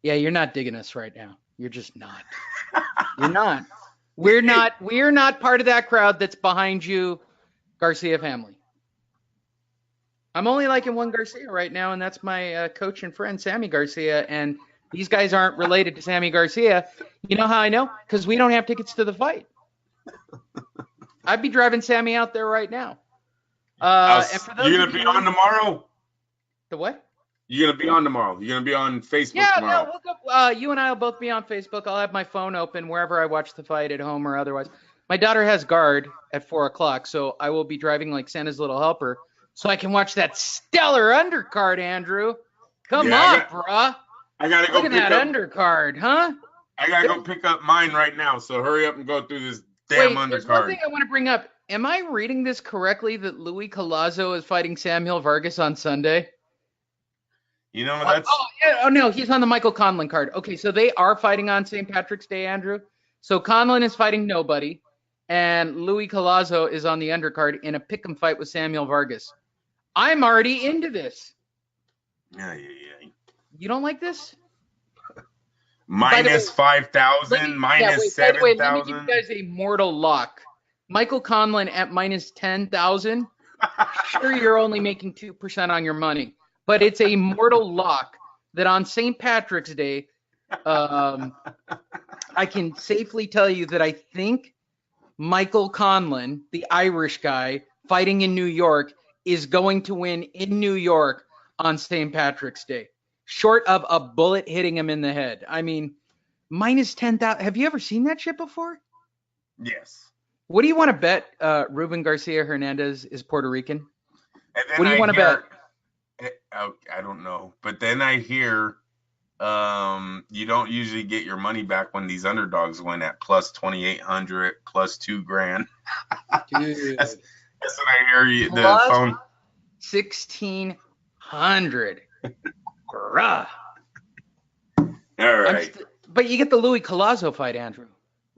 yeah, you're not digging us right now. You're just not. You're not. We're not part of that crowd that's behind you, Garcia family. I'm only liking one Garcia right now, and that's my coach and friend, Sammy Garcia. And these guys aren't related to Sammy Garcia. You know how I know? Because we don't have tickets to the fight. I'd be driving Sammy out there right now. And for those you're going to be on tomorrow? The what? You're going to be on tomorrow. You're going to be on Facebook tomorrow. Yeah, we'll go, you and I will both be on Facebook. I'll have my phone open wherever I watch the fight, at home or otherwise. My daughter has guard at 4 o'clock, so I will be driving like Santa's little helper so I can watch that stellar undercard, Andrew. Come on, bruh. I got to go pick up that undercard, huh? I got to go pick up mine right now, so hurry up and go through this damn undercard. There's one thing I want to bring up. Am I reading this correctly that Luis Collazo is fighting Samuel Vargas on Sunday? You know, that's... no, he's on the Michael Conlon card. Okay, so they are fighting on St. Patrick's Day, Andrew. So Conlon is fighting nobody, and Luis Collazo is on the undercard in a pick'em fight with Samuel Vargas. I'm already into this. Yeah. You don't like this? Minus 5,000, minus 7,000. By the way, let me give you guys a mortal lock. Michael Conlon at minus 10,000. Sure, you're only making 2% on your money, but it's a mortal lock that on St. Patrick's Day, I can safely tell you that I think Michael Conlon, the Irish guy fighting in New York, is going to win in New York on St. Patrick's Day, short of a bullet hitting him in the head. I mean, minus 10,000. Have you ever seen that shit before? Yes. What do you want to bet Ruben Garcia Hernandez is Puerto Rican? What do you want to bet? I don't know. But then I hear you don't usually get your money back when these underdogs win at plus 2,800, plus $2,000. Dude. That's what I hear you. The Plus phone. 1,600. Bruh. All right. But you get the Louis Collazo fight, Andrew.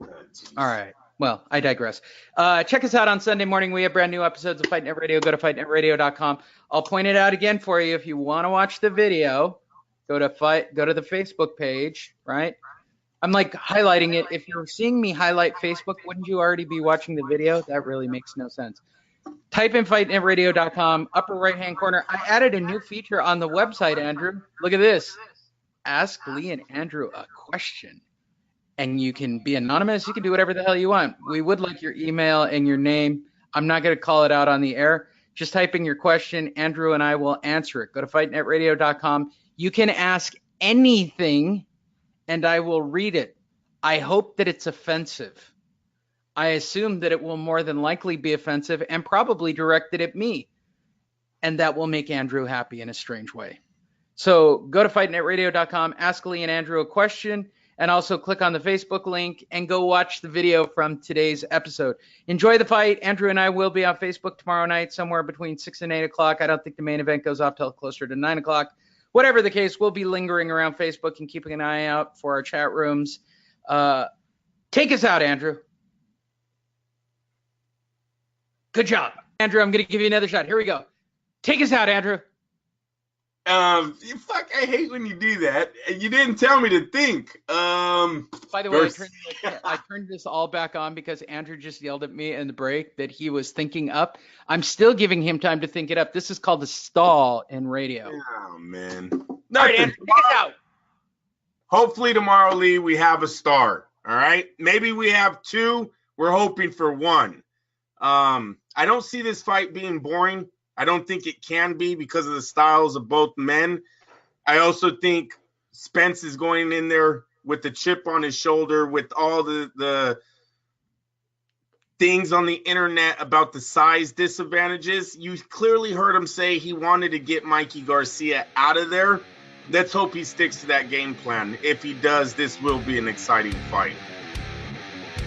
All right. Well, I digress. Check us out on Sunday morning. We have brand new episodes of Fight Net Radio. Go to fightnetradio.com. I'll point it out again for you. If you want to watch the video, go to the Facebook page, right? I'm like highlighting it. If you're seeing me highlight Facebook, wouldn't you already be watching the video? That really makes no sense. Type in fightnetradio.com, upper right-hand corner. I added a new feature on the website, Andrew. Look at this. Ask Lee and Andrew a question. And you can be anonymous. You can do whatever the hell you want. We would like your email and your name. I'm not going to call it out on the air. Just type in your question. Andrew and I will answer it. Go to fightnetradio.com. You can ask anything, and I will read it. I hope that it's offensive. I assume that it will more than likely be offensive and probably directed at me. And that will make Andrew happy in a strange way. So go to fightnetradio.com, ask Lee and Andrew a question, and also click on the Facebook link and go watch the video from today's episode. Enjoy the fight. Andrew and I will be on Facebook tomorrow night, somewhere between 6 and 8 o'clock. I don't think the main event goes off till closer to 9 o'clock. Whatever the case, we'll be lingering around Facebook and keeping an eye out for our chat rooms. Take us out, Andrew. Good job. Andrew, I'm going to give you another shot. Here we go. Take us out, Andrew. I hate when you do that. You didn't tell me to think. By the way, I turned this all back on because Andrew just yelled at me in the break that he was thinking up. I'm still giving him time to think it up. This is called a stall in radio. Oh, man. All right, Andrew, take us out. Hopefully tomorrow, Lee, we have a start. All right? Maybe we have two. We're hoping for one. I don't see this fight being boring. I don't think it can be because of the styles of both men. I also think Spence is going in there with the chip on his shoulder, with all the things on the internet about the size disadvantages. You clearly heard him say he wanted to get Mikey Garcia out of there. Let's hope he sticks to that game plan. If he does, this will be an exciting fight.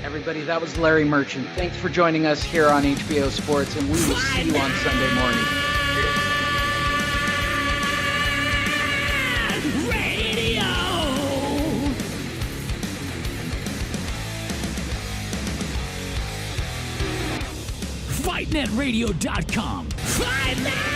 Everybody, that was Larry Merchant. Thanks for joining us here on HBO Sports, and we will see you on Sunday morning. Radio. FightNetRadio.com. Fight Net!